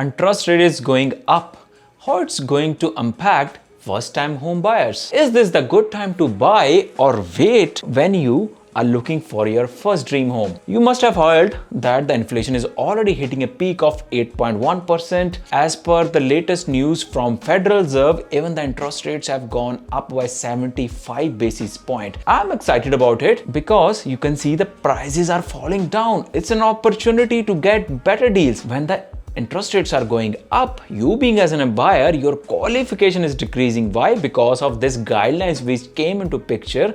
interest rate is going up, how it's going to impact first-time home buyers. Is this the good time to buy or wait when you are looking for your first dream home? You must have heard that the inflation is already hitting a peak of 8.1%. As per the latest news from Federal Reserve, even the interest rates have gone up by 75 basis points. I'm excited about it because you can see the prices are falling down. It's an opportunity to get better deals. When the interest rates are going up, you being as a buyer, your qualification is decreasing. Why? Because of this guidelines which came into picture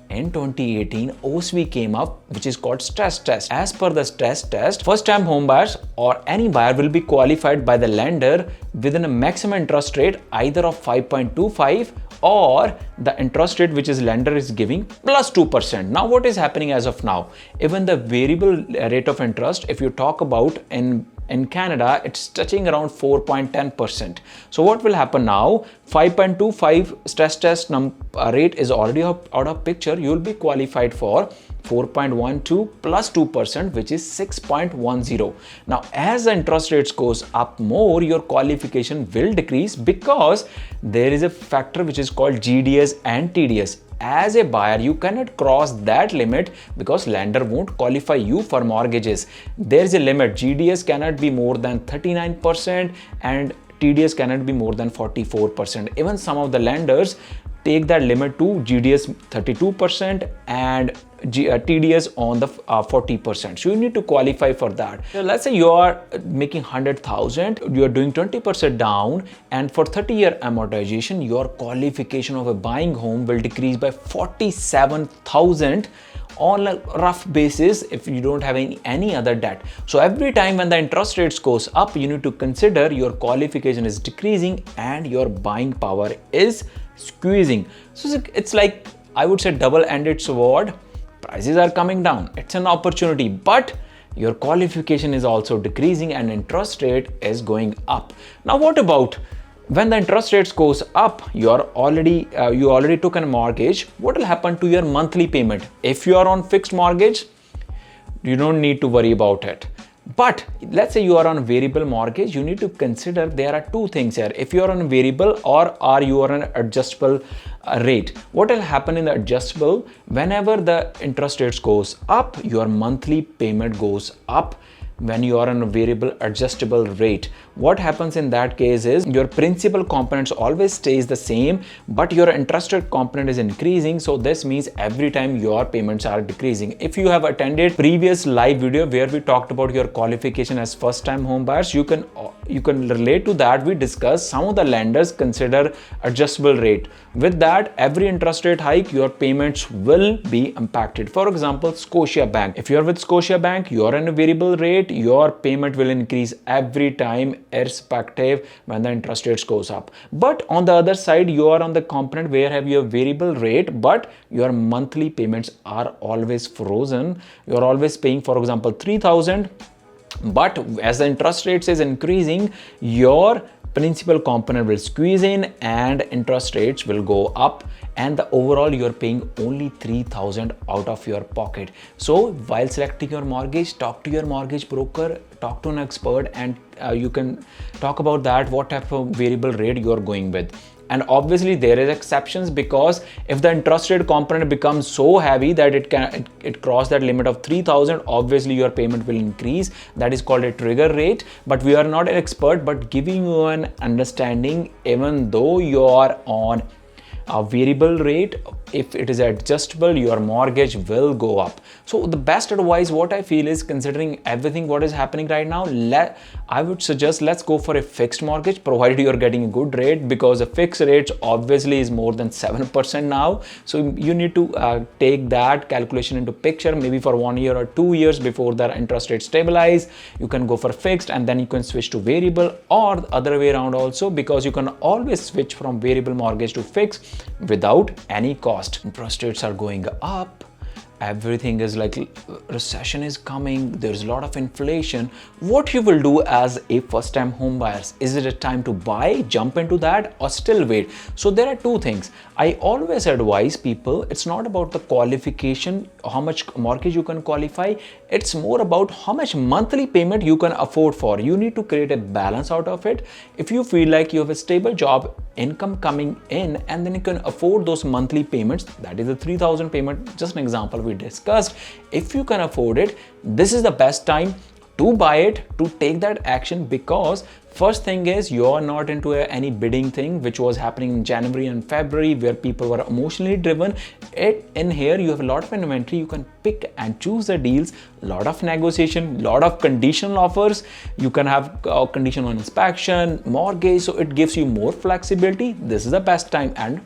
in 2018. OSV came up, which is called stress test. As per the stress test, first time home buyers or any buyer will be qualified by the lender within a maximum interest rate either of 5.25 or the interest rate which is lender is giving plus 2%. Now what is happening as of now? Even the variable rate of interest, if you talk about in Canada, it's touching around 4.10%. So what will happen now? 5.25 stress test rate is already out of picture. You will be qualified for 4.12 plus 2%, which is 6.10. Now, as the interest rates goes up more, your qualification will decrease because there is a factor which is called GDS and TDS. As a buyer, you cannot cross that limit because lender won't qualify you for mortgages. There is a limit. GDS cannot be more than 39% and TDS cannot be more than 44%. Even some of the lenders take that limit to GDS 32% and TDS on the 40%. So you need to qualify for that. So let's say you are making 100,000, you are doing 20% down, and for 30-year amortization, your qualification of a buying home will decrease by 47,000 on a rough basis if you don't have any other debt. So every time when the interest rates goes up, you need to consider your qualification is decreasing and your buying power is squeezing. So it's like, I would say, double-ended sword. Prices are coming down. It's an opportunity, but your qualification is also decreasing and interest rate is going up. Now, what about when the interest rates goes up? You already took a mortgage. What will happen to your monthly payment? If you are on fixed mortgage, you don't need to worry about it. But let's say you are on variable mortgage, you need to consider there are two things here. If you are on variable or you are on adjustable rate, what will happen in the adjustable? Whenever the interest rates goes up, your monthly payment goes up. When you are on a variable adjustable rate, what happens in that case is your principal components always stays the same, but your interest rate component is increasing. So this means every time your payments are decreasing. If you have attended previous live video where we talked about your qualification as first time home buyers, you can relate to that. We discussed some of the lenders consider adjustable rate. With that, every interest rate hike, your payments will be impacted. For example, Scotia Bank. If you are with Scotia Bank, you are on a variable rate, your payment will increase every time irrespective when the interest rates goes up. But on the other side, you are on the component where have your variable rate, but your monthly payments are always frozen. You are always paying, for example, 3,000. But as the interest rates is increasing, your principal component will squeeze in and interest rates will go up, and the overall you're paying only 3,000 out of your pocket. So while selecting your mortgage, talk to your mortgage broker, talk to an expert, and you can talk about that, what type of variable rate you're going with. And obviously there is exceptions, because if the interest rate component becomes so heavy that it cross that limit of 3,000, obviously your payment will increase. That is called a trigger rate. But we are not an expert, but giving you an understanding, even though you are on a variable rate, if it is adjustable, your mortgage will go up. So the best advice what I feel is, considering everything what is happening right now, I would suggest let's go for a fixed mortgage, provided you're getting a good rate, because a fixed rate obviously is more than 7% now. So you need to take that calculation into picture. Maybe for 1 year or 2 years before the interest rate stabilize, you can go for fixed and then you can switch to variable, or the other way around also, because you can always switch from variable mortgage to fixed without any cost. Interest rates are going up, everything is like recession is coming, there's a lot of inflation. What you will do as a first time home buyers? Is it a time to buy, jump into that, or still wait? So there are two things. I always advise people, it's not about the qualification, how much mortgage you can qualify. It's more about how much monthly payment you can afford for. You need to create a balance out of it. If you feel like you have a stable job, income coming in, and then you can afford those monthly payments, that is the 3,000 payment, just an example we discussed. If you can afford it, this is the best time to buy it, to take that action, because first thing is you're not into any bidding thing which was happening in January and February where people were emotionally driven. In here you have a lot of inventory, you can pick and choose the deals, lot of negotiation, lot of conditional offers, you can have condition on inspection, mortgage, so it gives you more flexibility. This is the best time, and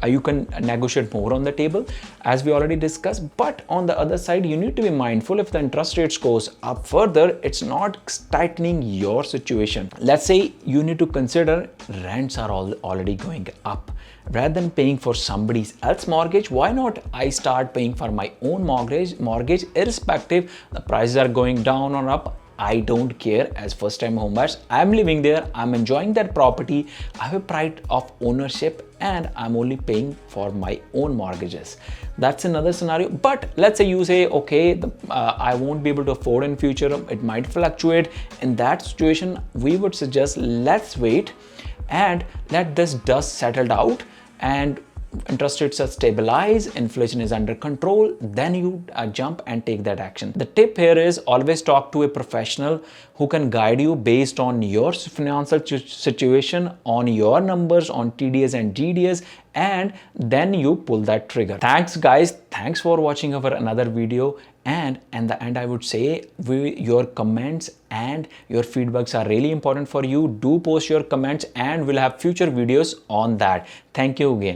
you can negotiate more on the table as we already discussed. But on the other side, you need to be mindful, if the interest rates goes up further, it's not tightening your situation. Let's say you need to consider rents are already going up. Rather than paying for somebody else's mortgage, why not I start paying for my own mortgage irrespective the prices are going down or up? I don't care. As first time homebuyers, I'm living there, I'm enjoying that property, I have a pride of ownership, and I'm only paying for my own mortgages. That's another scenario. But let's say you say, okay, I won't be able to afford in future, it might fluctuate. In that situation, we would suggest let's wait and let this dust settle out and interest rates are stabilized, inflation is under control, then you jump and take that action. The tip here is always talk to a professional who can guide you based on your financial situation, on your numbers, on TDS and GDS, and then you pull that trigger. Thanks guys, thanks for watching our another video. And in the end, I would say your comments and your feedbacks are really important for you. Do post your comments and we'll have future videos on that. Thank you again.